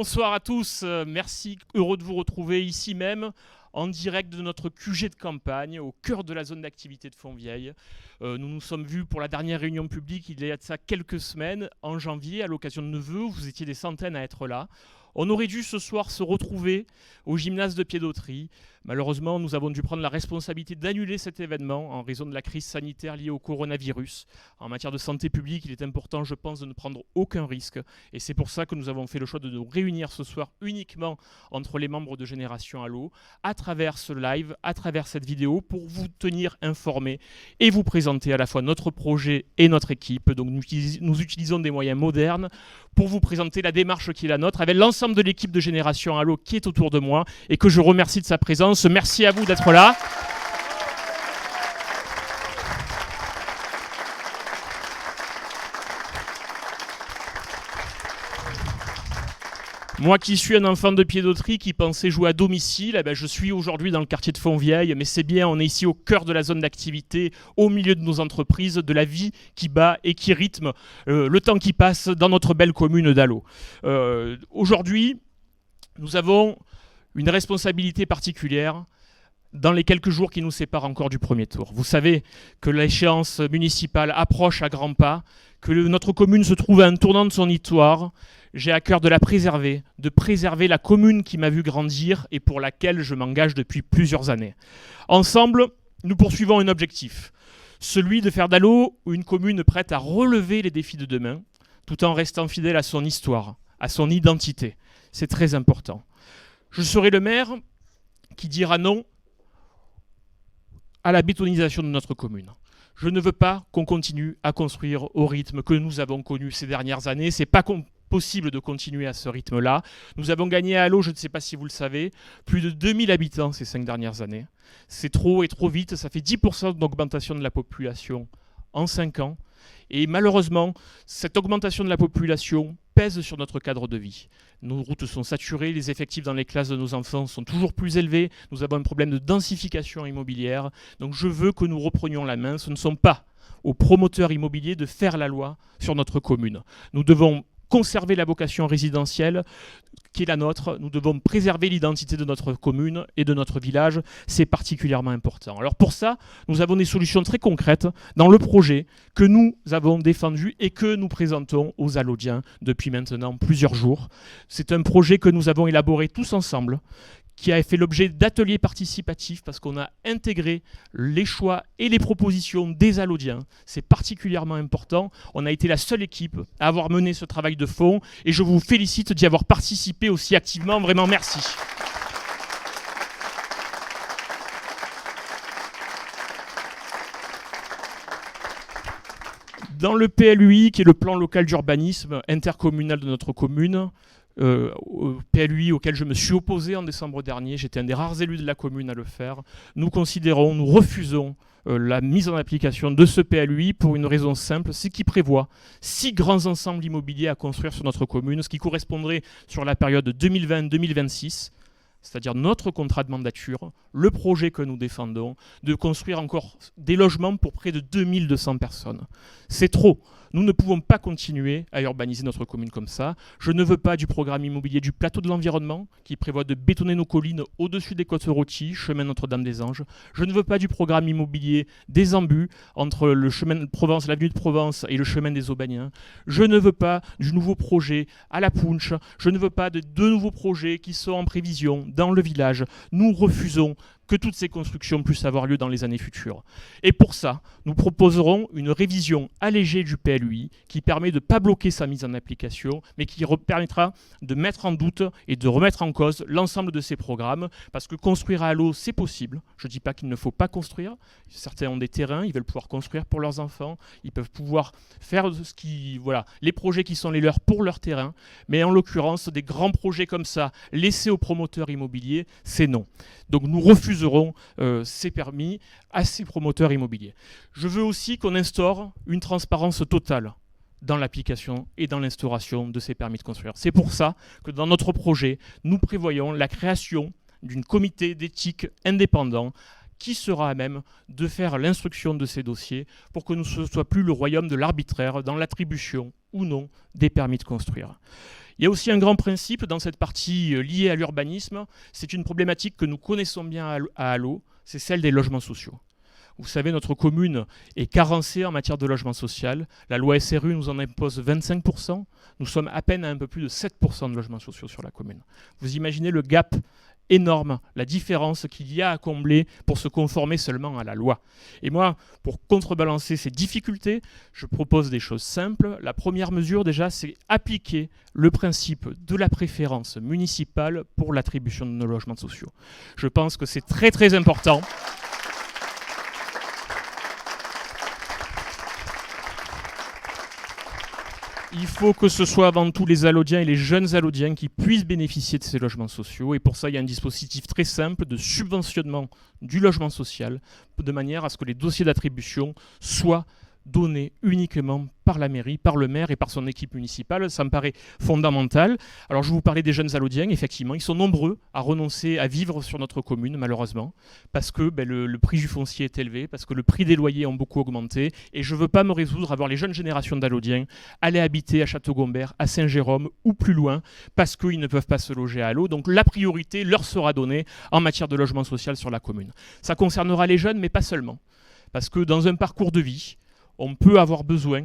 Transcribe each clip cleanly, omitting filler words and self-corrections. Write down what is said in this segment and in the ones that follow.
Bonsoir à tous, merci, heureux de vous retrouver ici même, en direct de notre QG de campagne, au cœur de la zone d'activité de Fontvieille. Nous nous sommes vus pour la dernière réunion publique il y a de ça quelques semaines, en janvier, à l'occasion de Neveux, vous étiez des centaines à être là. On aurait dû ce soir se retrouver au gymnase de Piédauterie. Malheureusement, nous avons dû prendre la responsabilité d'annuler cet événement en raison de la crise sanitaire liée au coronavirus. En matière de santé publique, il est important, je pense, de ne prendre aucun risque. Et c'est pour ça que nous avons fait le choix de nous réunir ce soir uniquement entre les membres de Génération Allo, à travers ce live, à travers cette vidéo, pour vous tenir informés et vous présenter à la fois notre projet et notre équipe. Donc nous utilisons des moyens modernes pour vous présenter la démarche qui est la nôtre, avec l'ensemble de l'équipe de Génération Allo qui est autour de moi et que je remercie de sa présence. Merci à vous d'être là. Moi qui suis un enfant de Piédauterie qui pensait jouer à domicile, je suis aujourd'hui dans le quartier de Fontvieille, mais c'est bien, on est ici au cœur de la zone d'activité, au milieu de nos entreprises, de la vie qui bat et qui rythme le temps qui passe dans notre belle commune d'Allo. Aujourd'hui, nous avons une responsabilité particulière dans les quelques jours qui nous séparent encore du premier tour. Vous savez que l'échéance municipale approche à grands pas, que notre commune se trouve à un tournant de son histoire. J'ai à cœur de la préserver, de préserver la commune qui m'a vu grandir et pour laquelle je m'engage depuis plusieurs années. Ensemble, nous poursuivons un objectif, celui de faire d'Allo une commune prête à relever les défis de demain, tout en restant fidèle à son histoire, à son identité. C'est très important. Je serai le maire qui dira non à la bétonisation de notre commune. Je ne veux pas qu'on continue à construire au rythme que nous avons connu ces dernières années. C'est pas possible de continuer à ce rythme-là. Nous avons gagné à Allo, je ne sais pas si vous le savez, plus de 2000 habitants ces 5 dernières années. C'est trop et trop vite, ça fait 10% d'augmentation de la population en 5 ans. Et malheureusement, cette augmentation de la population pèse sur notre cadre de vie. Nos routes sont saturées, les effectifs dans les classes de nos enfants sont toujours plus élevés, nous avons un problème de densification immobilière. Donc je veux que nous reprenions la main. Ce ne sont pas aux promoteurs immobiliers de faire la loi sur notre commune. Nous devons conserver la vocation résidentielle qui est la nôtre. Nous devons préserver l'identité de notre commune et de notre village. C'est particulièrement important. Alors pour ça, nous avons des solutions très concrètes dans le projet que nous avons défendu et que nous présentons aux Allodiens depuis maintenant plusieurs jours. C'est un projet que nous avons élaboré tous ensemble, qui a fait l'objet d'ateliers participatifs parce qu'on a intégré les choix et les propositions des Allodiens. C'est particulièrement important. On a été la seule équipe à avoir mené ce travail de fond et je vous félicite d'y avoir participé aussi activement. Vraiment, merci. Dans le PLUI, qui est le plan local d'urbanisme intercommunal de notre commune, au PLUI auquel je me suis opposé en décembre dernier, j'étais un des rares élus de la commune à le faire, nous refusons la mise en application de ce PLUI pour une raison simple, c'est qu'il prévoit 6 grands ensembles immobiliers à construire sur notre commune, ce qui correspondrait sur la période 2020-2026, c'est-à-dire notre contrat de mandature, le projet que nous défendons, de construire encore des logements pour près de 2200 personnes. C'est trop. Nous ne pouvons pas continuer à urbaniser notre commune comme ça. Je ne veux pas du programme immobilier du plateau de l'environnement qui prévoit de bétonner nos collines au-dessus des côtes rôties, chemin Notre-Dame-des-Anges. Je ne veux pas du programme immobilier des embus entre le chemin de Provence, l'avenue de Provence et le chemin des Aubagnins. Je ne veux pas du nouveau projet à la Punch. Je ne veux pas de 2 nouveaux projets qui sont en prévision dans le village. Nous refusons que toutes ces constructions puissent avoir lieu dans les années futures. Et pour ça, nous proposerons une révision allégée du PLUI qui permet de ne pas bloquer sa mise en application, mais qui permettra de mettre en doute et de remettre en cause l'ensemble de ces programmes, parce que construire à Allo, c'est possible. Je ne dis pas qu'il ne faut pas construire. Certains ont des terrains, ils veulent pouvoir construire pour leurs enfants, ils peuvent pouvoir faire les projets qui sont les leurs pour leur terrain, mais en l'occurrence, des grands projets comme ça, laissés aux promoteurs immobiliers, c'est non. Donc nous refuserons ces permis à ces promoteurs immobiliers. Je veux aussi qu'on instaure une transparence totale dans l'application et dans l'instauration de ces permis de construire. C'est pour ça que dans notre projet, nous prévoyons la création d'un comité d'éthique indépendant qui sera à même de faire l'instruction de ces dossiers pour que nous ne soyons plus le royaume de l'arbitraire dans l'attribution ou non des permis de construire. Il y a aussi un grand principe dans cette partie liée à l'urbanisme, c'est une problématique que nous connaissons bien à Allauch, c'est celle des logements sociaux. Vous savez, notre commune est carencée en matière de logement social. La loi SRU nous en impose 25%. Nous sommes à peine à un peu plus de 7% de logements sociaux sur la commune. Vous imaginez le gap énorme, la différence qu'il y a à combler pour se conformer seulement à la loi. Et moi, pour contrebalancer ces difficultés, je propose des choses simples. La première mesure, déjà, c'est appliquer le principe de la préférence municipale pour l'attribution de nos logements sociaux. Je pense que c'est très très important. Il faut que ce soit avant tout les Allaudiens et les jeunes Allaudiens qui puissent bénéficier de ces logements sociaux. Et pour ça, il y a un dispositif très simple de subventionnement du logement social, de manière à ce que les dossiers d'attribution soient donnés uniquement par la mairie, par le maire et par son équipe municipale. Ça me paraît fondamental. Alors je vous parlais des jeunes Allaudiens, effectivement, ils sont nombreux à renoncer à vivre sur notre commune, malheureusement, parce que le prix du foncier est élevé, parce que le prix des loyers ont beaucoup augmenté, et je ne veux pas me résoudre à voir les jeunes générations d'Allaudiens aller habiter à Château-Gombert, à Saint-Jérôme ou plus loin, parce qu'ils ne peuvent pas se loger à Allauch. Donc la priorité leur sera donnée en matière de logement social sur la commune. Ça concernera les jeunes, mais pas seulement. Parce que dans un parcours de vie, on peut avoir besoin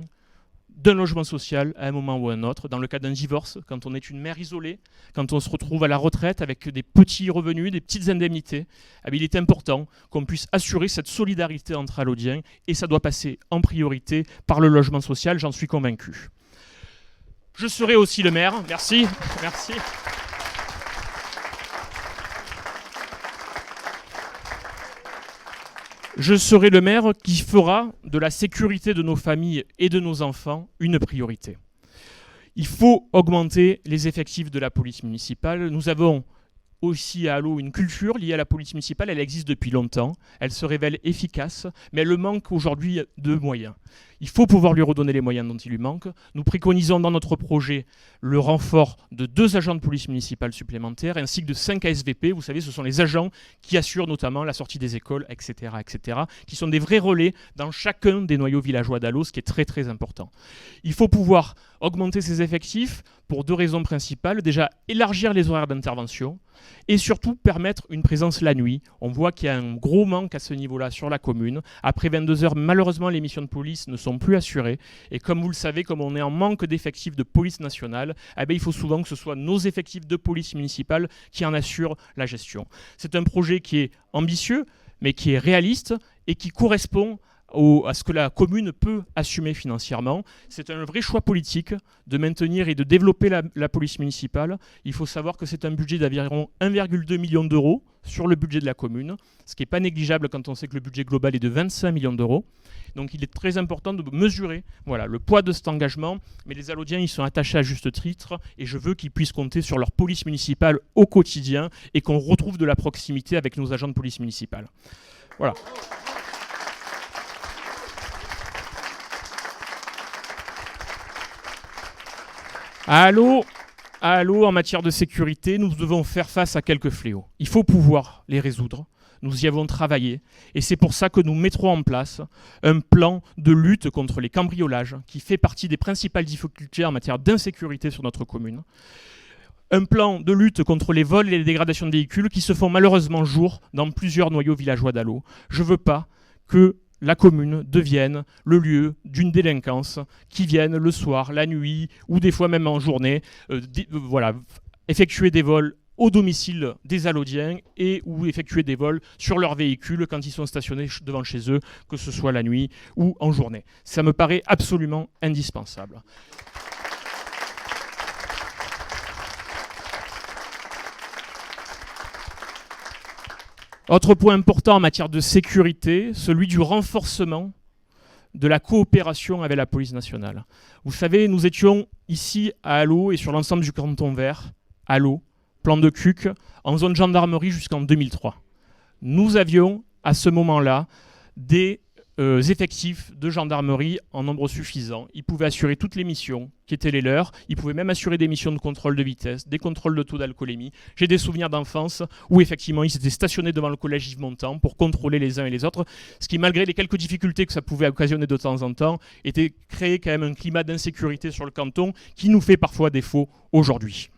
d'un logement social à un moment ou à un autre. Dans le cas d'un divorce, quand on est une mère isolée, quand on se retrouve à la retraite avec des petits revenus, des petites indemnités, il est important qu'on puisse assurer cette solidarité entre Allaudiens et ça doit passer en priorité par le logement social, j'en suis convaincu. Je serai aussi le maire. Merci. Merci. Je serai le maire qui fera de la sécurité de nos familles et de nos enfants une priorité. Il faut augmenter les effectifs de la police municipale. Nous avons aussi à Allauch une culture liée à la police municipale. Elle existe depuis longtemps. Elle se révèle efficace, mais elle manque aujourd'hui de moyens. Il faut pouvoir lui redonner les moyens dont il lui manque. Nous préconisons dans notre projet le renfort de 2 agents de police municipale supplémentaires ainsi que de 5 ASVP. Vous savez, ce sont les agents qui assurent notamment la sortie des écoles, etc., qui sont des vrais relais dans chacun des noyaux villageois d'Allauch, ce qui est très très important. Il faut pouvoir augmenter ces effectifs pour 2 raisons principales. Déjà, élargir les horaires d'intervention et surtout permettre une présence la nuit. On voit qu'il y a un gros manque à ce niveau-là sur la commune. Après 22 heures, malheureusement, les missions de police ne sont plus assurées. Et comme vous le savez, comme on est en manque d'effectifs de police nationale, il faut souvent que ce soit nos effectifs de police municipale qui en assurent la gestion. C'est un projet qui est ambitieux, mais qui est réaliste et qui correspond à ce que la commune peut assumer financièrement. C'est un vrai choix politique de maintenir et de développer la police municipale. Il faut savoir que c'est un budget d'environ 1,2 million d'euros sur le budget de la commune, ce qui n'est pas négligeable quand on sait que le budget global est de 25 millions d'euros. Donc il est très important de mesurer le poids de cet engagement, mais les Allaudiens y sont attachés à juste titre et je veux qu'ils puissent compter sur leur police municipale au quotidien et qu'on retrouve de la proximité avec nos agents de police municipale. Voilà. À Allauch, en matière de sécurité, nous devons faire face à quelques fléaux. Il faut pouvoir les résoudre. Nous y avons travaillé et c'est pour ça que nous mettrons en place un plan de lutte contre les cambriolages qui fait partie des principales difficultés en matière d'insécurité sur notre commune. Un plan de lutte contre les vols et les dégradations de véhicules qui se font malheureusement jour dans plusieurs noyaux villageois d'Allauch. Je ne veux pas que la commune devienne le lieu d'une délinquance qui vienne le soir, la nuit ou des fois même en journée effectuer des vols au domicile des Allaudiens et ou effectuer des vols sur leurs véhicules quand ils sont stationnés devant chez eux, que ce soit la nuit ou en journée. Ça me paraît absolument indispensable. Autre point important en matière de sécurité, celui du renforcement de la coopération avec la police nationale. Vous savez, nous étions ici à Allauch et sur l'ensemble du canton vert, Allauch, plan de Cuques, en zone gendarmerie jusqu'en 2003. Nous avions à ce moment-là des effectifs de gendarmerie en nombre suffisant. Ils pouvaient assurer toutes les missions qui étaient les leurs. Ils pouvaient même assurer des missions de contrôle de vitesse, des contrôles de taux d'alcoolémie. J'ai des souvenirs d'enfance où effectivement ils s'étaient stationnés devant le collège Yves Montand pour contrôler les uns et les autres, ce qui, malgré les quelques difficultés que ça pouvait occasionner de temps en temps, était créé quand même un climat d'insécurité sur le canton qui nous fait parfois défaut aujourd'hui.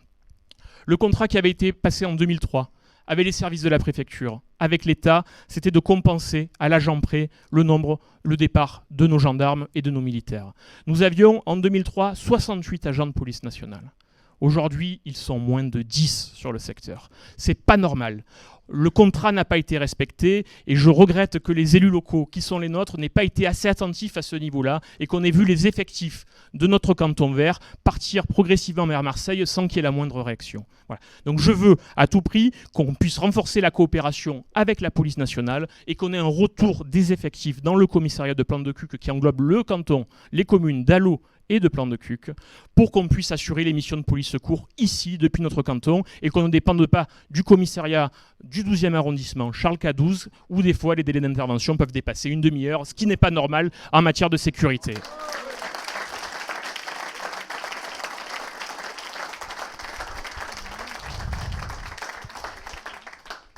Le contrat qui avait été passé en 2003 avec les services de la préfecture, avec l'État, c'était de compenser à l'agent près le départ de nos gendarmes et de nos militaires. Nous avions en 2003 68 agents de police nationale. Aujourd'hui, ils sont moins de 10 sur le secteur. C'est pas normal. Le contrat n'a pas été respecté et je regrette que les élus locaux qui sont les nôtres n'aient pas été assez attentifs à ce niveau-là et qu'on ait vu les effectifs de notre canton vert partir progressivement vers Marseille sans qu'il y ait la moindre réaction. Voilà. Donc je veux à tout prix qu'on puisse renforcer la coopération avec la police nationale et qu'on ait un retour des effectifs dans le commissariat de Plan-de-Cuques qui englobe le canton, les communes d'Allauch et de Plan-de-Cuques pour qu'on puisse assurer les missions de police-secours ici, depuis notre canton, et qu'on ne dépende pas du commissariat du 12e arrondissement, Charles K12, où des fois les délais d'intervention peuvent dépasser une demi-heure, ce qui n'est pas normal en matière de sécurité.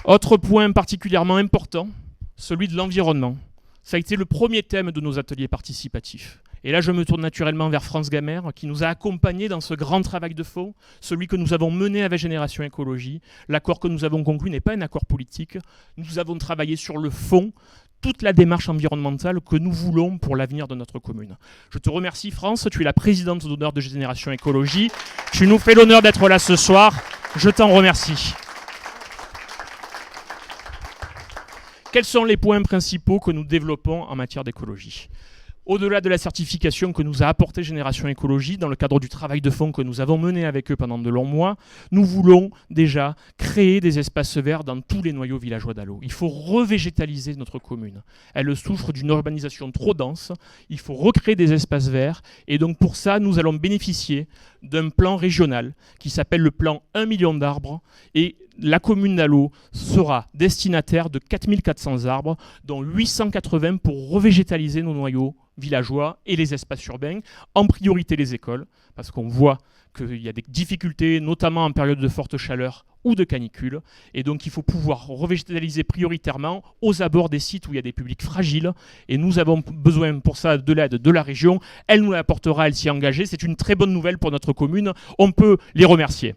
Autre point particulièrement important, celui de l'environnement. Ça a été le premier thème de nos ateliers participatifs. Et là, je me tourne naturellement vers France Gamère, qui nous a accompagnés dans ce grand travail de fond, celui que nous avons mené avec Génération Écologie. L'accord que nous avons conclu n'est pas un accord politique. Nous avons travaillé sur le fond, toute la démarche environnementale que nous voulons pour l'avenir de notre commune. Je te remercie, France. Tu es la présidente d'honneur de Génération Écologie. Tu nous fais l'honneur d'être là ce soir. Je t'en remercie. Quels sont les points principaux que nous développons en matière d'écologie ? Au-delà de la certification que nous a apportée Génération Écologie, dans le cadre du travail de fond que nous avons mené avec eux pendant de longs mois, nous voulons déjà créer des espaces verts dans tous les noyaux villageois d'Allauch. Il faut revégétaliser notre commune. Elle souffre d'une urbanisation trop dense. Il faut recréer des espaces verts. Et donc pour ça, nous allons bénéficier d'un plan régional qui s'appelle le plan 1 million d'arbres. Et la commune d'Allauch sera destinataire de 4400 arbres, dont 880 pour revégétaliser nos noyaux villageois et les espaces urbains, en priorité les écoles, parce qu'on voit qu'il y a des difficultés, notamment en période de forte chaleur ou de canicule, et donc il faut pouvoir revégétaliser prioritairement aux abords des sites où il y a des publics fragiles, et nous avons besoin pour ça de l'aide de la région. Elle nous l'apportera, elle s'y est engagée, c'est une très bonne nouvelle pour notre commune, on peut les remercier.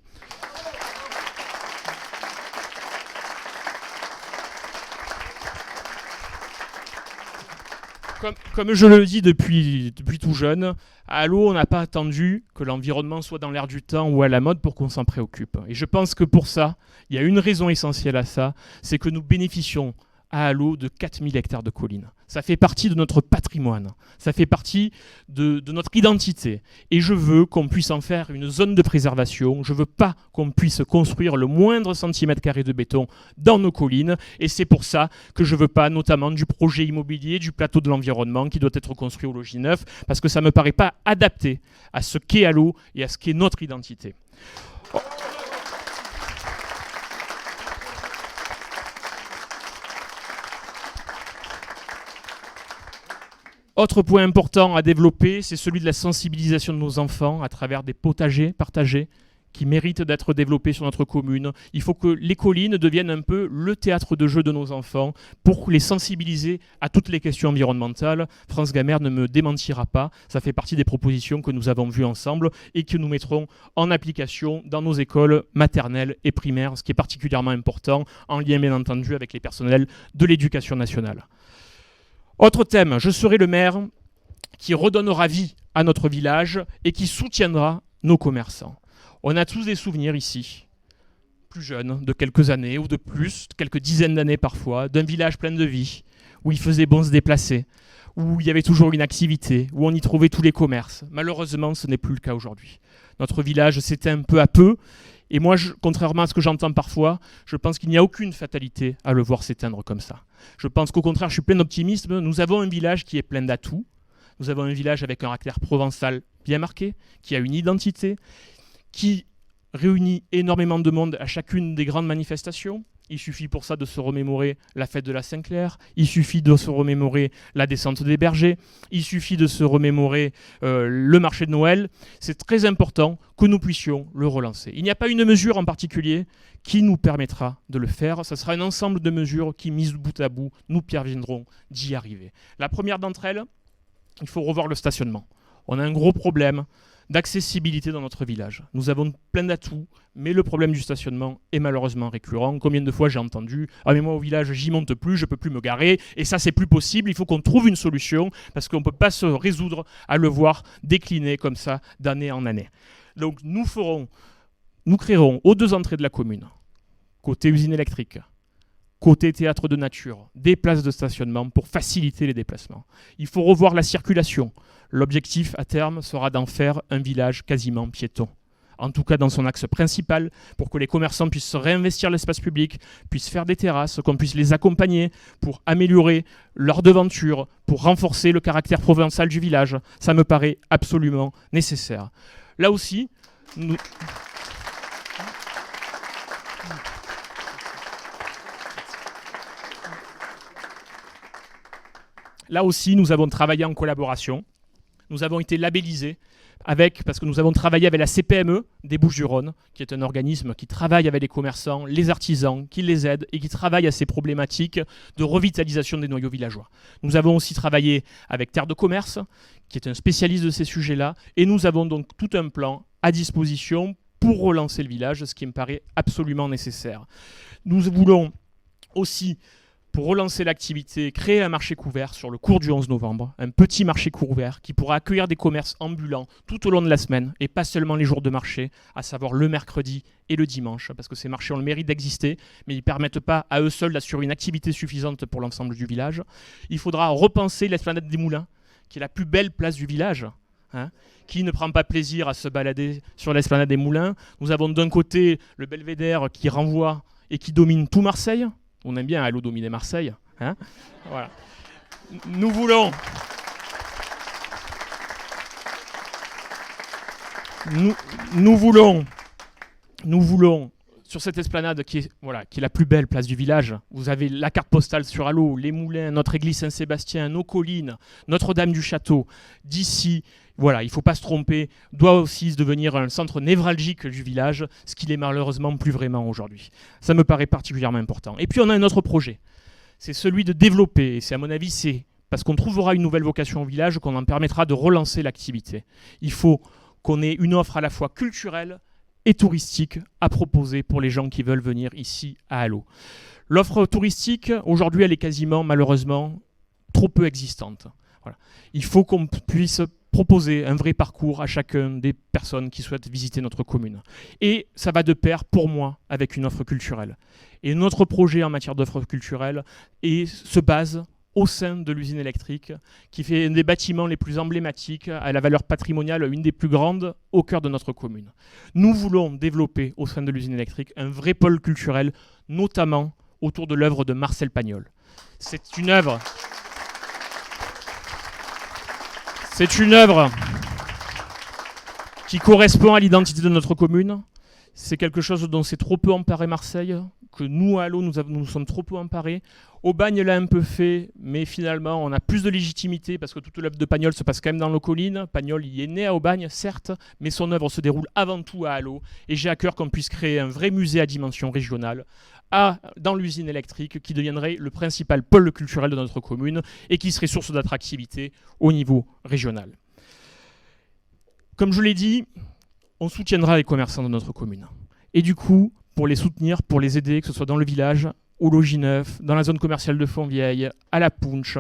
Comme je le dis depuis tout jeune, à Allauch, on n'a pas attendu que l'environnement soit dans l'air du temps ou à la mode pour qu'on s'en préoccupe. Et je pense que pour ça, il y a une raison essentielle à ça, c'est que nous bénéficions à Allauch de 4000 hectares de collines. Ça fait partie de notre patrimoine, ça fait partie de notre identité. Et je veux qu'on puisse en faire une zone de préservation. Je ne veux pas qu'on puisse construire le moindre centimètre carré de béton dans nos collines. Et c'est pour ça que je ne veux pas notamment du projet immobilier, du plateau de l'environnement qui doit être construit au logis neuf, parce que ça ne me paraît pas adapté à ce qu'est Allauch et à ce qu'est notre identité. Autre point important à développer, c'est celui de la sensibilisation de nos enfants à travers des potagers partagés qui méritent d'être développés sur notre commune. Il faut que les collines deviennent un peu le théâtre de jeu de nos enfants pour les sensibiliser à toutes les questions environnementales. France Gamère ne me démentira pas, ça fait partie des propositions que nous avons vues ensemble et que nous mettrons en application dans nos écoles maternelles et primaires, ce qui est particulièrement important, en lien bien entendu avec les personnels de l'éducation nationale. Autre thème, je serai le maire qui redonnera vie à notre village et qui soutiendra nos commerçants. On a tous des souvenirs ici, plus jeunes, de quelques années ou de plus, quelques dizaines d'années parfois, d'un village plein de vie, où il faisait bon se déplacer, où il y avait toujours une activité, où on y trouvait tous les commerces. Malheureusement, ce n'est plus le cas aujourd'hui. Notre village s'éteint peu à peu. Et moi, contrairement à ce que j'entends parfois, je pense qu'il n'y a aucune fatalité à le voir s'éteindre comme ça. Je pense qu'au contraire, je suis plein d'optimisme. Nous avons un village qui est plein d'atouts. Nous avons un village avec un caractère provençal bien marqué, qui a une identité, qui réunit énormément de monde à chacune des grandes manifestations. Il suffit pour ça de se remémorer la fête de la Saint-Clair, il suffit de se remémorer la descente des bergers, il suffit de se remémorer le marché de Noël. C'est très important que nous puissions le relancer. Il n'y a pas une mesure en particulier qui nous permettra de le faire. Ce sera un ensemble de mesures qui, mises bout à bout, nous perviendront d'y arriver. La première d'entre elles, il faut revoir le stationnement. On a un gros problème d'accessibilité dans notre village. Nous avons plein d'atouts, mais le problème du stationnement est malheureusement récurrent. Combien de fois j'ai entendu « Ah mais moi au village, j'y monte plus, je peux plus me garer, et ça c'est plus possible, il faut qu'on trouve une solution, parce qu'on ne peut pas se résoudre à le voir décliner comme ça d'année en année. » Donc nous créerons aux 2 entrées de la commune, côté usine électrique, côté théâtre de nature, des places de stationnement pour faciliter les déplacements. Il faut revoir la circulation. L'objectif à terme sera d'en faire un village quasiment piéton. En tout cas dans son axe principal, pour que les commerçants puissent se réinvestir l'espace public, puissent faire des terrasses, qu'on puisse les accompagner pour améliorer leur devanture, pour renforcer le caractère provençal du village. Ça me paraît absolument nécessaire. Là aussi, nous avons travaillé en collaboration. Nous avons été labellisés parce que nous avons travaillé avec la CPME des Bouches-du-Rhône, qui est un organisme qui travaille avec les commerçants, les artisans, qui les aide et qui travaille à ces problématiques de revitalisation des noyaux villageois. Nous avons aussi travaillé avec Terre de Commerce, qui est un spécialiste de ces sujets-là, et nous avons donc tout un plan à disposition pour relancer le village, ce qui me paraît absolument nécessaire. Nous voulons aussi, pour relancer l'activité, créer un marché couvert sur le cours du 11 novembre, un petit marché couvert qui pourra accueillir des commerces ambulants tout au long de la semaine et pas seulement les jours de marché, à savoir le mercredi et le dimanche, parce que ces marchés ont le mérite d'exister, mais ils ne permettent pas à eux seuls d'assurer une activité suffisante pour l'ensemble du village. Il faudra repenser l'esplanade des Moulins, qui est la plus belle place du village. Qui ne prend pas plaisir à se balader sur l'esplanade des Moulins? Nous avons d'un côté le belvédère qui renvoie et qui domine tout Marseille. On aime bien Allo dominer Marseille. Voilà. Nous voulons, sur cette esplanade qui est la plus belle place du village, vous avez la carte postale sur Allo, les moulins, notre église Saint-Sébastien, nos collines, Notre-Dame du Château. D'ici, il ne faut pas se tromper, doit aussi devenir un centre névralgique du village, ce qui n'est malheureusement plus vraiment aujourd'hui. Ça me paraît particulièrement important. Et puis on a un autre projet, c'est celui de développer, et c'est à mon avis, c'est parce qu'on trouvera une nouvelle vocation au village qu'on en permettra de relancer l'activité. Il faut qu'on ait une offre à la fois culturelle et touristique à proposer pour les gens qui veulent venir ici à Allo. L'offre touristique, aujourd'hui, elle est quasiment, malheureusement, trop peu existante. Voilà. Il faut qu'on puisse proposer un vrai parcours à chacun des personnes qui souhaitent visiter notre commune. Et ça va de pair, pour moi, avec une offre culturelle. Et notre projet en matière d'offre culturelle se base au sein de l'usine électrique, qui fait un des bâtiments les plus emblématiques, à la valeur patrimoniale, une des plus grandes, au cœur de notre commune. Nous voulons développer au sein de l'usine électrique un vrai pôle culturel, notamment autour de l'œuvre de Marcel Pagnol. C'est une œuvre qui correspond à l'identité de notre commune. C'est quelque chose dont c'est trop peu emparé Marseille, que nous, à Allo, nous sommes trop peu emparés. Aubagne l'a un peu fait, mais finalement, on a plus de légitimité parce que toute l'œuvre de Pagnol se passe quand même dans nos collines. Pagnol y est né à Aubagne, certes, mais son œuvre se déroule avant tout à Allo. Et j'ai à cœur qu'on puisse créer un vrai musée à dimension régionale dans l'usine électrique qui deviendrait le principal pôle culturel de notre commune et qui serait source d'attractivité au niveau régional. Comme je l'ai dit, on soutiendra les commerçants de notre commune. Et du coup, pour les soutenir, pour les aider, que ce soit dans le village, au Logis Neuf, dans la zone commerciale de Fontvieille, à la Punch,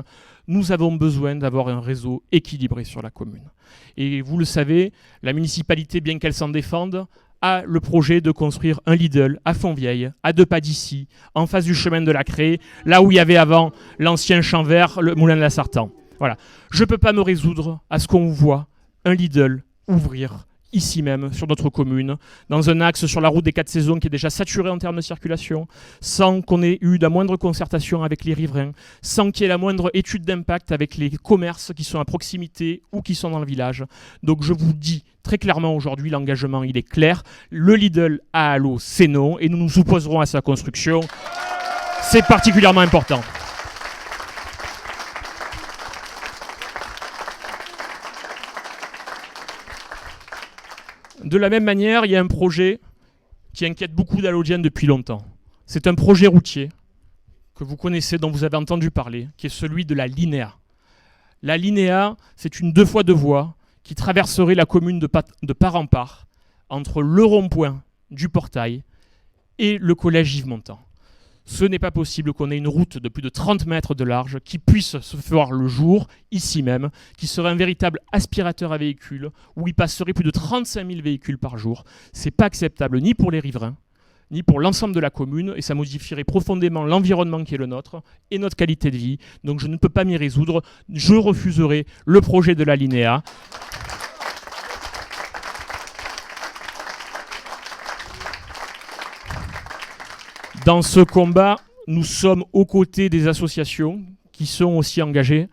nous avons besoin d'avoir un réseau équilibré sur la commune. Et vous le savez, la municipalité, bien qu'elle s'en défende, a le projet de construire un Lidl à Fontvieille, à 2 pas d'ici, en face du chemin de la Craie, là où il y avait avant l'ancien champ vert, le moulin de la Sartan. Voilà. Je ne peux pas me résoudre à ce qu'on voit un Lidl ouvrir ici même, sur notre commune, dans un axe sur la route des 4 saisons qui est déjà saturé en termes de circulation, sans qu'on ait eu la moindre concertation avec les riverains, sans qu'il y ait la moindre étude d'impact avec les commerces qui sont à proximité ou qui sont dans le village. Donc je vous dis très clairement aujourd'hui, l'engagement il est clair. Le Lidl à Allot, c'est non, et nous nous opposerons à sa construction. C'est particulièrement important. De la même manière, il y a un projet qui inquiète beaucoup d'Allodiennes depuis longtemps. C'est un projet routier que vous connaissez, dont vous avez entendu parler, qui est celui de la Linéa. La Linéa, c'est une 2 fois 2 voies qui traverserait la commune de part en part, entre le rond-point du Portail et le collège Yves Montand. Ce n'est pas possible qu'on ait une route de plus de 30 mètres de large qui puisse se faire le jour, ici même, qui serait un véritable aspirateur à véhicules, où il passerait plus de 35 000 véhicules par jour. Ce n'est pas acceptable ni pour les riverains, ni pour l'ensemble de la commune, et ça modifierait profondément l'environnement qui est le nôtre et notre qualité de vie. Donc je ne peux pas m'y résoudre. Je refuserai le projet de la Linéa. Dans ce combat, nous sommes aux côtés des associations qui sont aussi engagées.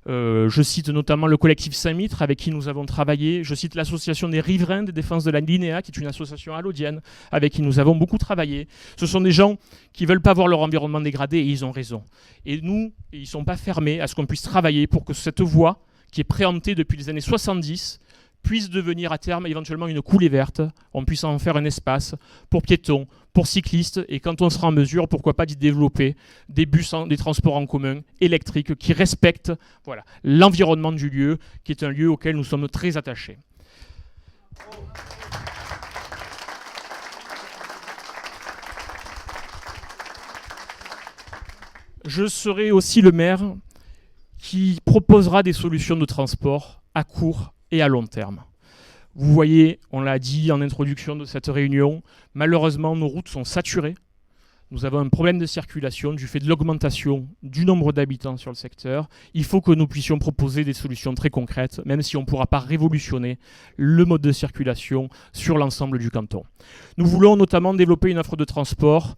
Je cite notamment le collectif Saint-Mitre avec qui nous avons travaillé. Je cite l'association des riverains de défense de la Linéa, qui est une association allodienne avec qui nous avons beaucoup travaillé. Ce sont des gens qui ne veulent pas voir leur environnement dégradé et ils ont raison. Et nous, ils ne sont pas fermés à ce qu'on puisse travailler pour que cette voie, qui est préemptée depuis les années 70, puisse devenir à terme éventuellement une coulée verte, on puisse en faire un espace pour piétons, pour cyclistes, et quand on sera en mesure, pourquoi pas d'y développer des bus, des transports en commun électriques qui respectent l'environnement du lieu, qui est un lieu auquel nous sommes très attachés. Je serai aussi le maire qui proposera des solutions de transport à court et à long terme. Vous voyez, on l'a dit en introduction de cette réunion, malheureusement nos routes sont saturées. Nous avons un problème de circulation du fait de l'augmentation du nombre d'habitants sur le secteur. Il faut que nous puissions proposer des solutions très concrètes, même si on ne pourra pas révolutionner le mode de circulation sur l'ensemble du canton. Nous voulons notamment développer une offre de transport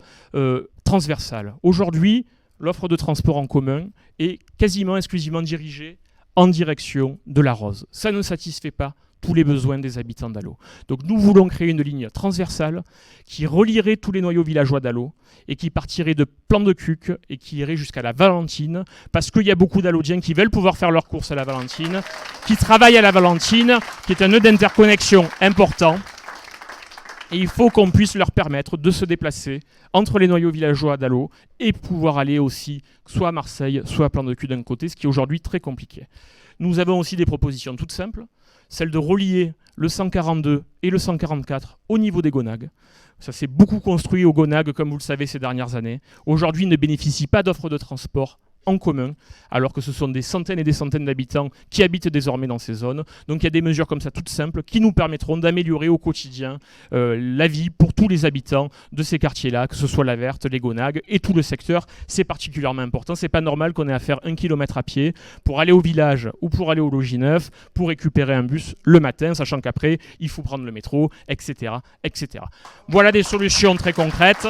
transversale. Aujourd'hui, l'offre de transport en commun est quasiment exclusivement dirigée en direction de la Rose. Ça ne satisfait pas tous les besoins des habitants d'Allot. Donc nous voulons créer une ligne transversale qui relierait tous les noyaux villageois d'Allot et qui partirait de Plan de Cuc et qui irait jusqu'à la Valentine, parce qu'il y a beaucoup d'Allodiens qui veulent pouvoir faire leurs courses à la Valentine, qui travaillent à la Valentine, qui est un nœud d'interconnexion important. Et il faut qu'on puisse leur permettre de se déplacer entre les noyaux villageois d'Allot et pouvoir aller aussi soit à Marseille, soit à Plan de Cuc d'un côté, ce qui est aujourd'hui très compliqué. Nous avons aussi des propositions toutes simples, celle de relier le 142 et le 144 au niveau des Gonagues. Ça s'est beaucoup construit aux Gonagues, comme vous le savez, ces dernières années. Aujourd'hui, ils ne bénéficient pas d'offres de transport en commun, alors que ce sont des centaines et des centaines d'habitants qui habitent désormais dans ces zones. Donc il y a des mesures comme ça toutes simples qui nous permettront d'améliorer au quotidien la vie pour tous les habitants de ces quartiers-là, que ce soit la Verte, les Gonagues et tout le secteur. C'est particulièrement important. C'est pas normal qu'on ait à faire 1 kilomètre à pied pour aller au village ou pour aller au logis neuf, pour récupérer un bus le matin, sachant qu'après, il faut prendre le métro, etc., etc. Voilà des solutions très concrètes.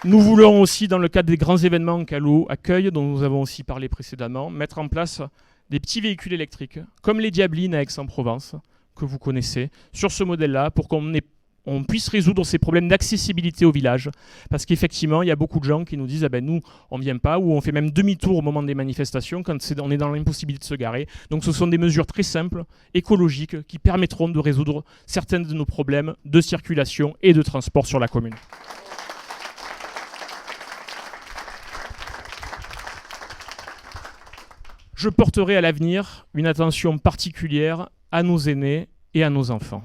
Nous voulons aussi, dans le cadre des grands événements qu'Allot accueille, dont nous avons aussi parlé précédemment, mettre en place des petits véhicules électriques, comme les Diablines à Aix-en-Provence, que vous connaissez, sur ce modèle-là, pour qu'on puisse résoudre ces problèmes d'accessibilité au village. Parce qu'effectivement, il y a beaucoup de gens qui nous disent « Ah ben nous, on ne vient pas » ou on fait même demi-tour au moment des manifestations quand on est dans l'impossibilité de se garer. Donc ce sont des mesures très simples, écologiques, qui permettront de résoudre certains de nos problèmes de circulation et de transport sur la commune. Je porterai à l'avenir une attention particulière à nos aînés et à nos enfants.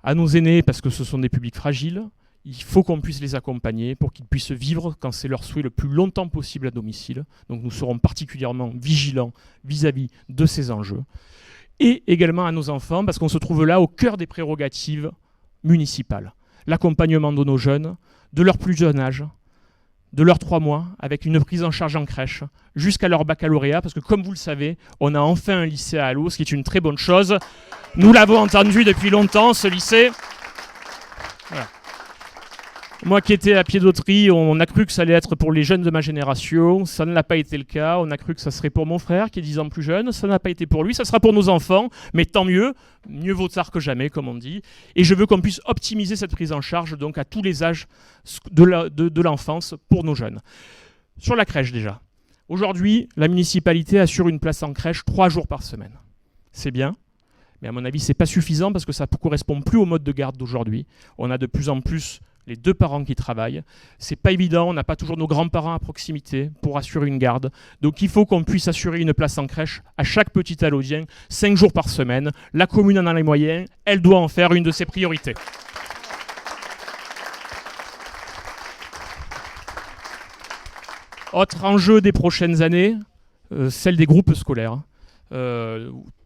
À nos aînés parce que ce sont des publics fragiles, il faut qu'on puisse les accompagner pour qu'ils puissent vivre quand c'est leur souhait le plus longtemps possible à domicile. Donc nous serons particulièrement vigilants vis-à-vis de ces enjeux. Et également à nos enfants parce qu'on se trouve là au cœur des prérogatives municipales. L'accompagnement de nos jeunes, de leur plus jeune âge, de leurs 3 mois, avec une prise en charge en crèche, jusqu'à leur baccalauréat, parce que comme vous le savez, on a enfin un lycée à Allot, ce qui est une très bonne chose. Nous l'avons entendu depuis longtemps, ce lycée. Voilà. Moi qui étais à Piédautry, on a cru que ça allait être pour les jeunes de ma génération, ça ne l'a pas été le cas, on a cru que ça serait pour mon frère qui est 10 ans plus jeune, ça n'a pas été pour lui, ça sera pour nos enfants, mais tant mieux, mieux vaut tard que jamais comme on dit, et je veux qu'on puisse optimiser cette prise en charge donc à tous les âges de l'enfance pour nos jeunes. Sur la crèche déjà, aujourd'hui la municipalité assure une place en crèche 3 jours par semaine, c'est bien. Mais à mon avis, ce n'est pas suffisant parce que ça ne correspond plus au mode de garde d'aujourd'hui. On a de plus en plus les 2 parents qui travaillent. C'est pas évident, on n'a pas toujours nos grands-parents à proximité pour assurer une garde. Donc il faut qu'on puisse assurer une place en crèche à chaque petit Allodien, 5 jours par semaine. La commune en a les moyens, elle doit en faire une de ses priorités. Autre enjeu des prochaines années, celle des groupes scolaires.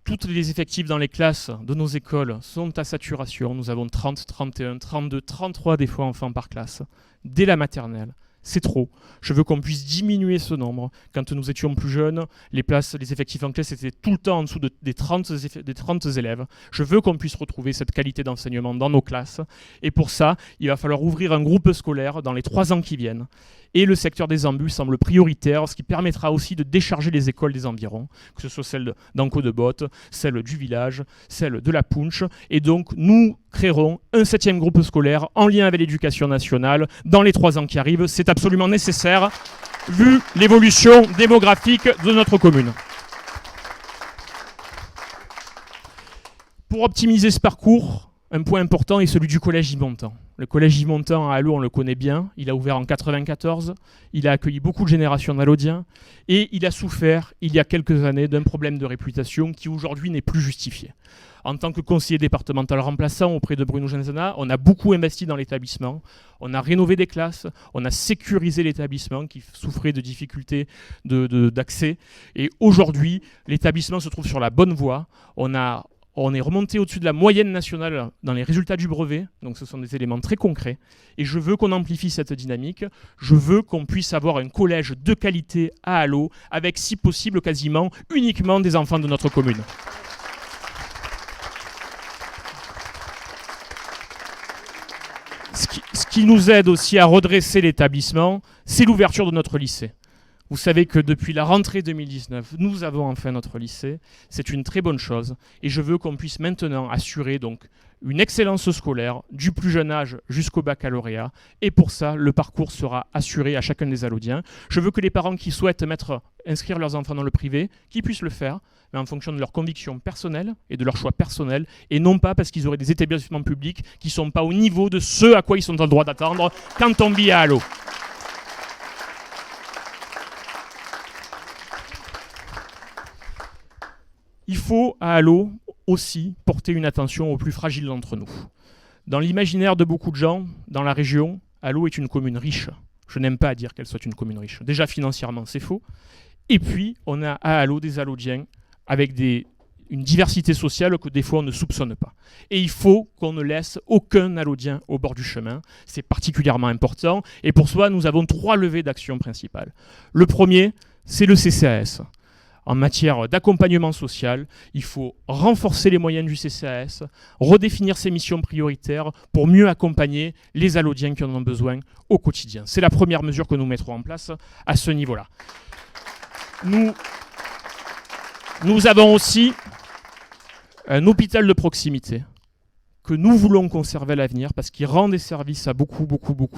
Tous les effectifs dans les classes de nos écoles sont à saturation. Nous avons 30, 31, 32, 33 des fois enfants par classe. Dès la maternelle, c'est trop. Je veux qu'on puisse diminuer ce nombre. Quand nous étions plus jeunes, les effectifs en classe étaient tout le temps en dessous des 30 élèves. Je veux qu'on puisse retrouver cette qualité d'enseignement dans nos classes. Et pour ça, il va falloir ouvrir un groupe scolaire dans les 3 ans qui viennent. Et le secteur des embus semble prioritaire, ce qui permettra aussi de décharger les écoles des environs, que ce soit celle d'Anco-de-Botte, celle du village, celle de la Punche. Et donc, nous créerons un 7e groupe scolaire en lien avec l'éducation nationale dans les 3 ans qui arrivent. C'est absolument nécessaire, vu l'évolution démographique de notre commune. Pour optimiser ce parcours, un point important est celui du collège Yves-Montand. Le collège Yves-Montand à Allot, on le connaît bien. Il a ouvert en 1994. Il a accueilli beaucoup de générations d'Allodiens. Et il a souffert, il y a quelques années, d'un problème de réputation qui aujourd'hui n'est plus justifié. En tant que conseiller départemental remplaçant auprès de Bruno Genzana, on a beaucoup investi dans l'établissement. On a rénové des classes, on a sécurisé l'établissement qui souffrait de difficultés d'accès. Et aujourd'hui, l'établissement se trouve sur la bonne voie. On est remonté au-dessus de la moyenne nationale dans les résultats du brevet, donc ce sont des éléments très concrets. Et je veux qu'on amplifie cette dynamique. Je veux qu'on puisse avoir un collège de qualité à Allot, avec si possible quasiment uniquement des enfants de notre commune. Ce qui nous aide aussi à redresser l'établissement, c'est l'ouverture de notre lycée. Vous savez que depuis la rentrée 2019, nous avons enfin notre lycée. C'est une très bonne chose. Et je veux qu'on puisse maintenant assurer donc une excellence scolaire du plus jeune âge jusqu'au baccalauréat. Et pour ça, le parcours sera assuré à chacun des Allodiens. Je veux que les parents qui souhaitent inscrire leurs enfants dans le privé, qu'ils puissent le faire, mais en fonction de leurs convictions personnelles et de leurs choix personnels, et non pas parce qu'ils auraient des établissements publics qui ne sont pas au niveau de ce à quoi ils sont en droit d'attendre quand on vit à Allot. Il faut, à Allot, aussi porter une attention aux plus fragiles d'entre nous. Dans l'imaginaire de beaucoup de gens, dans la région, Allot est une commune riche. Je n'aime pas dire qu'elle soit une commune riche. Déjà, financièrement, c'est faux. Et puis, on a à Allot des Allodiens avec une diversité sociale que des fois on ne soupçonne pas. Et il faut qu'on ne laisse aucun Allodien au bord du chemin. C'est particulièrement important. Et pour cela, nous avons 3 levées d'action principales. Le premier, c'est le CCAS. En matière d'accompagnement social, il faut renforcer les moyens du CCAS, redéfinir ses missions prioritaires pour mieux accompagner les Allodiens qui en ont besoin au quotidien. C'est la première mesure que nous mettrons en place à ce niveau-là. Nous avons aussi un hôpital de proximité que nous voulons conserver à l'avenir parce qu'il rend des services à beaucoup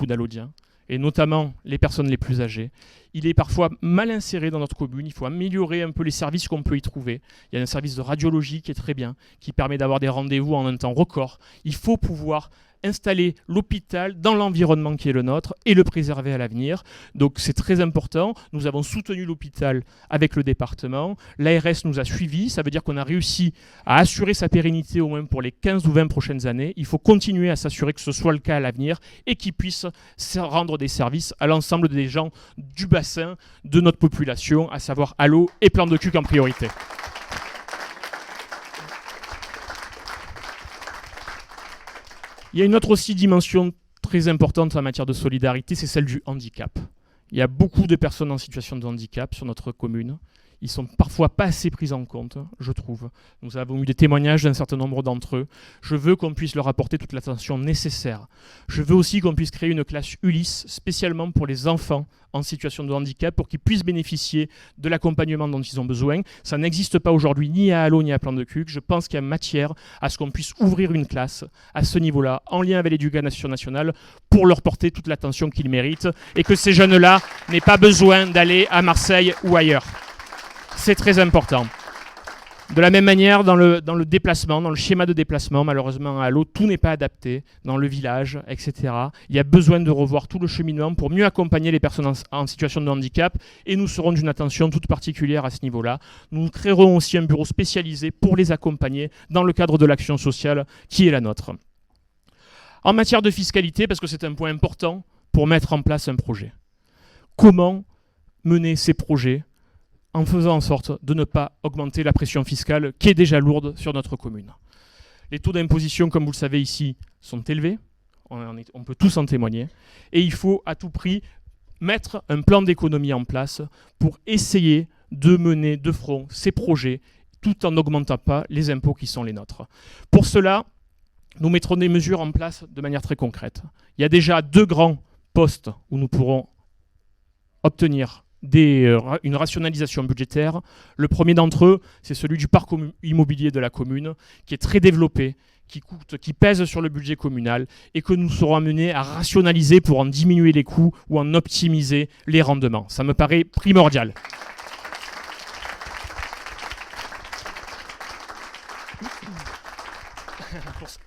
d'Allodiens, et notamment les personnes les plus âgées. Il est parfois mal inséré dans notre commune, il faut améliorer un peu les services qu'on peut y trouver. Il y a un service de radiologie qui est très bien, qui permet d'avoir des rendez-vous en un temps record. Il faut pouvoir installer l'hôpital dans l'environnement qui est le nôtre et le préserver à l'avenir. Donc c'est très important. Nous avons soutenu l'hôpital avec le département. L'ARS nous a suivis. Ça veut dire qu'on a réussi à assurer sa pérennité au moins pour les 15 ou 20 prochaines années. Il faut continuer à s'assurer que ce soit le cas à l'avenir et qu'il puisse rendre des services à l'ensemble des gens du bassin de notre population, à savoir Allot et Plan de Cuques en priorité. Il y a une autre aussi dimension très importante en matière de solidarité, c'est celle du handicap. Il y a beaucoup de personnes en situation de handicap sur notre commune. Ils sont parfois pas assez pris en compte, je trouve. Nous avons eu des témoignages d'un certain nombre d'entre eux. Je veux qu'on puisse leur apporter toute l'attention nécessaire. Je veux aussi qu'on puisse créer une classe Ulysse spécialement pour les enfants en situation de handicap pour qu'ils puissent bénéficier de l'accompagnement dont ils ont besoin. Ça n'existe pas aujourd'hui ni à Allo ni à Plan de Cuc. Je pense qu'il y a matière à ce qu'on puisse ouvrir une classe à ce niveau-là, en lien avec l'éducation nationale, pour leur porter toute l'attention qu'ils méritent et que ces jeunes-là n'aient pas besoin d'aller à Marseille ou ailleurs. C'est très important. De la même manière, dans le déplacement, dans le schéma de déplacement, malheureusement à Allo, tout n'est pas adapté dans le village, etc. Il y a besoin de revoir tout le cheminement pour mieux accompagner les personnes en situation de handicap et nous serons d'une attention toute particulière à ce niveau-là. Nous créerons aussi un bureau spécialisé pour les accompagner dans le cadre de l'action sociale qui est la nôtre. En matière de fiscalité, parce que c'est un point important pour mettre en place un projet. Comment mener ces projets en faisant en sorte de ne pas augmenter la pression fiscale qui est déjà lourde sur notre commune. Les taux d'imposition, comme vous le savez ici, sont élevés, on peut tous en témoigner, et il faut à tout prix mettre un plan d'économie en place pour essayer de mener de front ces projets tout en n'augmentant pas les impôts qui sont les nôtres. Pour cela, nous mettrons des mesures en place de manière très concrète. Il y a déjà 2 grands postes où nous pourrons obtenir une rationalisation budgétaire. Le premier d'entre eux, c'est celui du parc immobilier de la commune, qui est très développé, qui pèse sur le budget communal et que nous serons amenés à rationaliser pour en diminuer les coûts ou en optimiser les rendements. Ça me paraît primordial.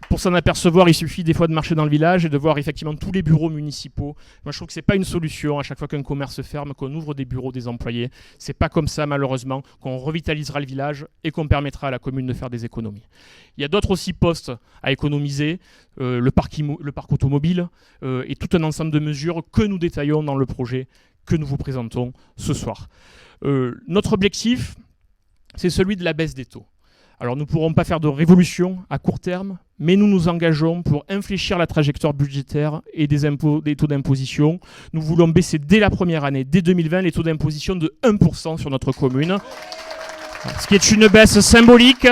Pour s'en apercevoir, il suffit des fois de marcher dans le village et de voir effectivement tous les bureaux municipaux. Moi, je trouve que ce n'est pas une solution à chaque fois qu'un commerce ferme, qu'on ouvre des bureaux des employés. Ce n'est pas comme ça, malheureusement, qu'on revitalisera le village et qu'on permettra à la commune de faire des économies. Il y a d'autres aussi postes à économiser, le parc automobile et tout un ensemble de mesures que nous détaillons dans le projet que nous vous présentons ce soir. Notre objectif, c'est celui de la baisse des taux. Alors nous ne pourrons pas faire de révolution à court terme, mais nous nous engageons pour infléchir la trajectoire budgétaire et des taux d'imposition. Nous voulons baisser dès la première année, dès 2020, les taux d'imposition de 1% sur notre commune. Ce qui est une baisse symbolique,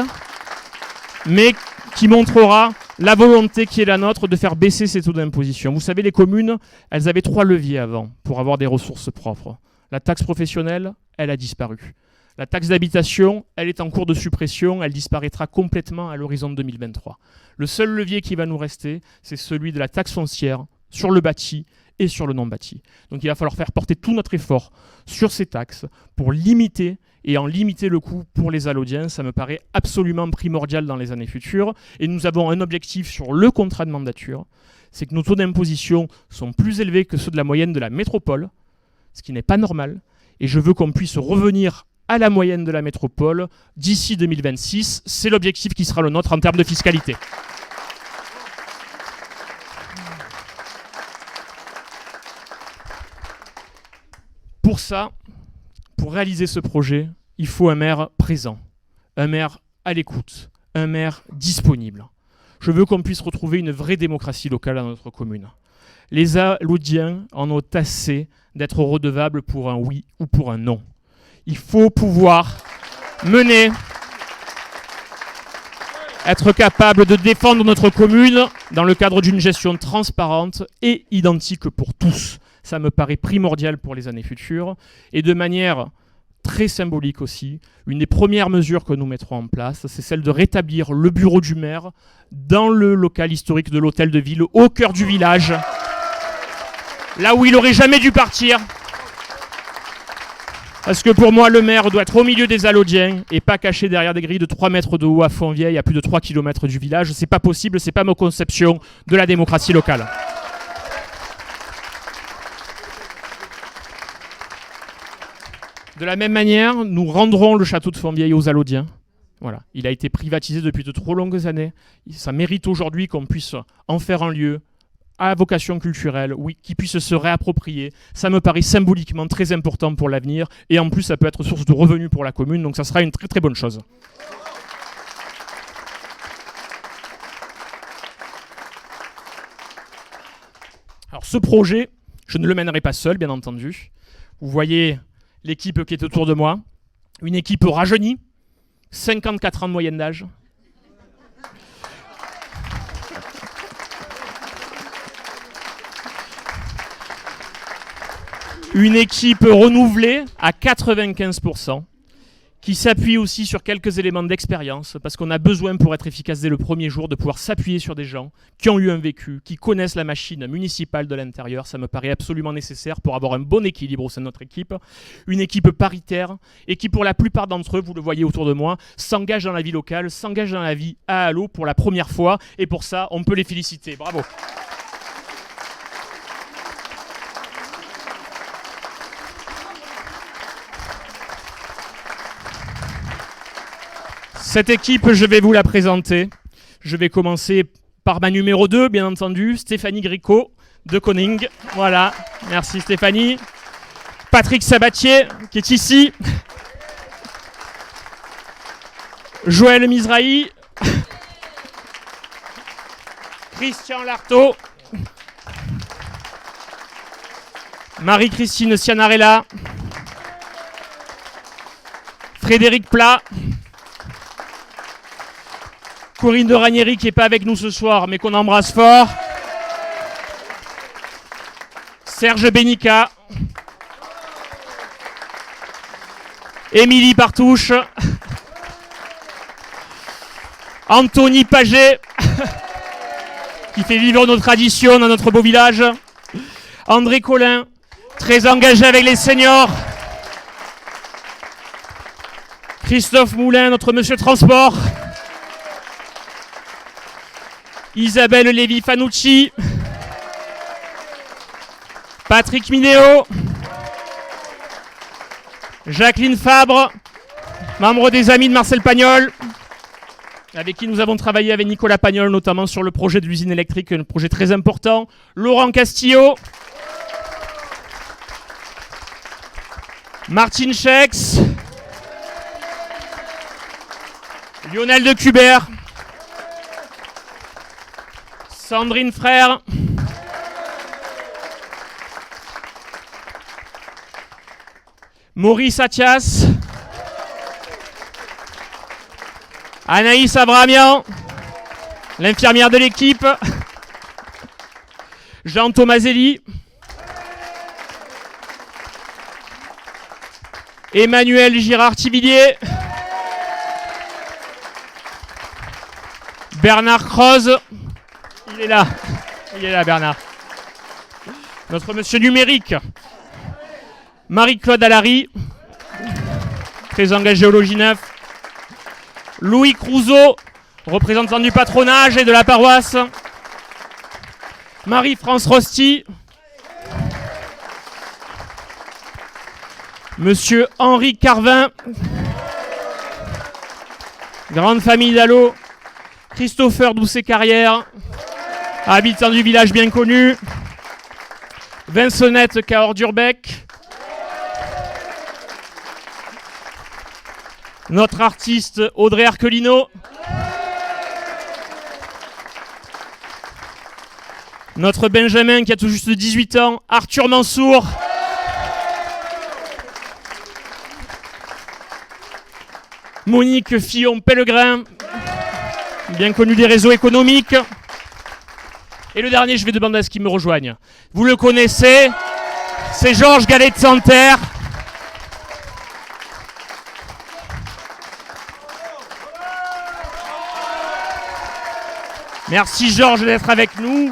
mais qui montrera la volonté qui est la nôtre de faire baisser ces taux d'imposition. Vous savez, les communes, elles avaient 3 leviers avant pour avoir des ressources propres. La taxe professionnelle, elle a disparu. La taxe d'habitation, elle est en cours de suppression, elle disparaîtra complètement à l'horizon de 2023. Le seul levier qui va nous rester, c'est celui de la taxe foncière sur le bâti et sur le non-bâti. Donc il va falloir faire porter tout notre effort sur ces taxes pour limiter et en limiter le coût pour les Allodiens. Ça me paraît absolument primordial dans les années futures. Et nous avons un objectif sur le contrat de mandature, c'est que nos taux d'imposition sont plus élevés que ceux de la moyenne de la métropole, ce qui n'est pas normal. Et je veux qu'on puisse revenir à la moyenne de la métropole d'ici 2026. C'est l'objectif qui sera le nôtre en termes de fiscalité. Pour ça, pour réaliser ce projet, il faut un maire présent, un maire à l'écoute, un maire disponible. Je veux qu'on puisse retrouver une vraie démocratie locale dans notre commune. Les Allodiens en ont assez d'être redevables pour un oui ou pour un non. Il faut pouvoir mener, être capable de défendre notre commune dans le cadre d'une gestion transparente et identique pour tous. Ça me paraît primordial pour les années futures. Et de manière très symbolique aussi, une des premières mesures que nous mettrons en place, c'est celle de rétablir le bureau du maire dans le local historique de l'hôtel de ville, au cœur du village, là où il n'aurait jamais dû partir. Parce que pour moi, le maire doit être au milieu des Allodiens et pas caché derrière des grilles de 3 mètres de haut à Fontvieille, à plus de 3 km du village. C'est pas possible, c'est pas ma conception de la démocratie locale. De la même manière, nous rendrons le château de Fontvieille aux Allodiens. Voilà. Il a été privatisé depuis de trop longues années. Ça mérite aujourd'hui qu'on puisse en faire un lieu à vocation culturelle, oui, qui puisse se réapproprier. Ça me paraît symboliquement très important pour l'avenir et en plus ça peut être source de revenus pour la commune, donc ça sera une très très bonne chose. Alors ce projet, Je ne le mènerai pas seul, bien entendu. Vous voyez l'équipe qui est autour de moi. Une équipe rajeunie, 54 ans de moyenne d'âge. Une équipe renouvelée à 95%, qui s'appuie aussi sur quelques éléments d'expérience, parce qu'on a besoin pour être efficace dès le premier jour de pouvoir s'appuyer sur des gens qui ont eu un vécu, qui connaissent la machine municipale de l'intérieur. Ça me paraît absolument nécessaire pour avoir un bon équilibre au sein de notre équipe. Une équipe paritaire et qui, pour la plupart d'entre eux, vous le voyez autour de moi, s'engage dans la vie locale, s'engage dans la vie à Allot pour la première fois. Et pour ça, on peut les féliciter. Bravo. Cette équipe, je vais vous la présenter. Je vais commencer par ma numéro 2, bien entendu, Stéphanie Gricot de Koning. Voilà, merci Stéphanie. Patrick Sabatier, qui est ici. Joël Mizrahi. Christian Lartaud. Marie-Christine Cianarella. Frédéric Plat. Corinne de Ranieri qui n'est pas avec nous ce soir, mais qu'on embrasse fort. Serge Benica. Émilie Partouche. Anthony Paget, qui fait vivre nos traditions dans notre beau village. André Collin, très engagé avec les seniors. Christophe Moulin, notre monsieur transport. Isabelle Lévy-Fanucci, Patrick Minéo, Jacqueline Fabre, membre des Amis de Marcel Pagnol, avec qui nous avons travaillé avec Nicolas Pagnol, notamment sur le projet de l'usine électrique, un projet très important. Laurent Castillo, Martine Schex, Lionel de Cubert, Sandrine Frère, Maurice Athias, Anaïs Abramian, l'infirmière de l'équipe, Jean Tomaselli, Emmanuel Girard-Tivillier, Bernard Croze. Il est là Bernard. Notre monsieur numérique, Marie-Claude Allary, très engagé au Logis 9. Louis Crouzeau, représentant du patronage et de la paroisse. Marie-France Rosti. Monsieur Henri Carvin, grande famille d'Allot. Christopher Doucet-Carrière, habitant du village bien connu. Vincennette Cahors-Durbec. Notre artiste Audrey Arquelino. Notre Benjamin qui a tout juste 18 ans, Arthur Mansour. Monique Fillon-Pellegrin, bien connu des réseaux économiques. Et le dernier, je vais demander à ce qu'il me rejoigne. Vous le connaissez, c'est Georges Gallet de Santerre. Merci Georges d'être avec nous.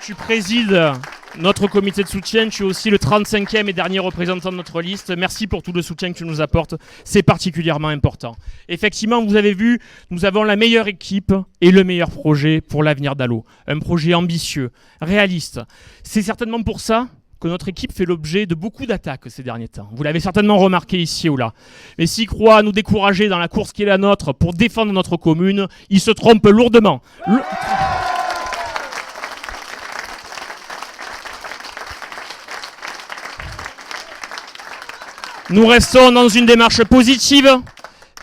Tu présides notre comité de soutien, tu es aussi le 35e et dernier représentant de notre liste. Merci pour tout le soutien que tu nous apportes, c'est particulièrement important. Effectivement, vous avez vu, nous avons la meilleure équipe et le meilleur projet pour l'avenir d'Allot. Un projet ambitieux, réaliste. C'est certainement pour ça que notre équipe fait l'objet de beaucoup d'attaques ces derniers temps. Vous l'avez certainement remarqué ici ou là. Mais s'ils croient nous décourager dans la course qui est la nôtre pour défendre notre commune, ils se trompent lourdement. Nous restons dans une démarche positive,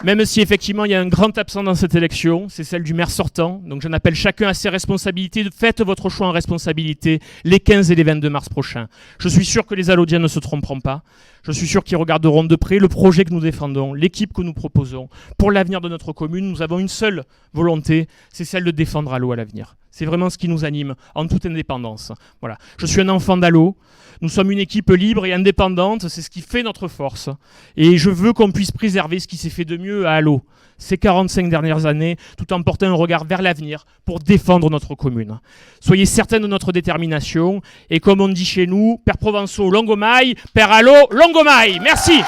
Même si effectivement il y a un grand absent dans cette élection, c'est celle du maire sortant. Donc j'en appelle chacun à ses responsabilités. Faites votre choix en responsabilité les 15 et les 22 mars prochains. Je suis sûr que les Allodiens ne se tromperont pas. Je suis sûr qu'ils regarderont de près le projet que nous défendons, l'équipe que nous proposons. Pour l'avenir de notre commune, nous avons une seule volonté, c'est celle de défendre Allot à l'avenir. C'est vraiment ce qui nous anime, en toute indépendance. Voilà. Je suis un enfant d'Allot. Nous sommes une équipe libre et indépendante. C'est ce qui fait notre force. Et je veux qu'on puisse préserver ce qui s'est fait de mieux à Allot ces 45 dernières années, tout en portant un regard vers l'avenir pour défendre notre commune. Soyez certains de notre détermination. Et comme on dit chez nous, Père Provençaux, Longomaille, Père Allot, Longomaille. Merci.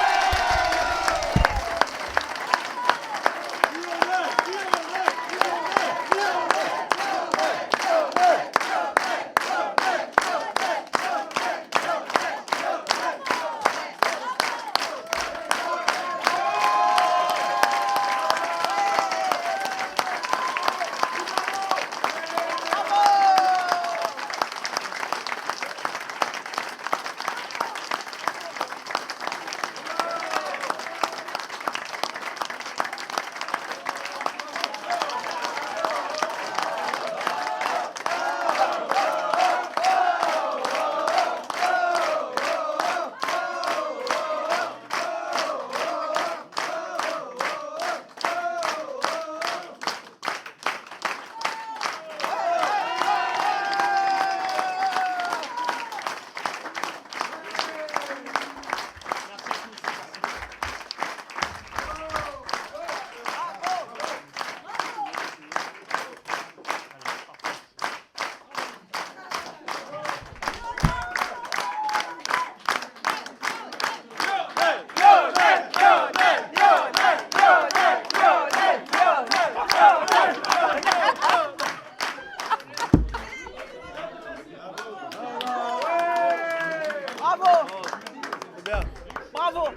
Bravo.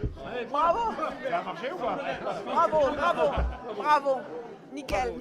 Bravo. Ça a marché ou pas? Bravo, bravo, bravo. Nickel.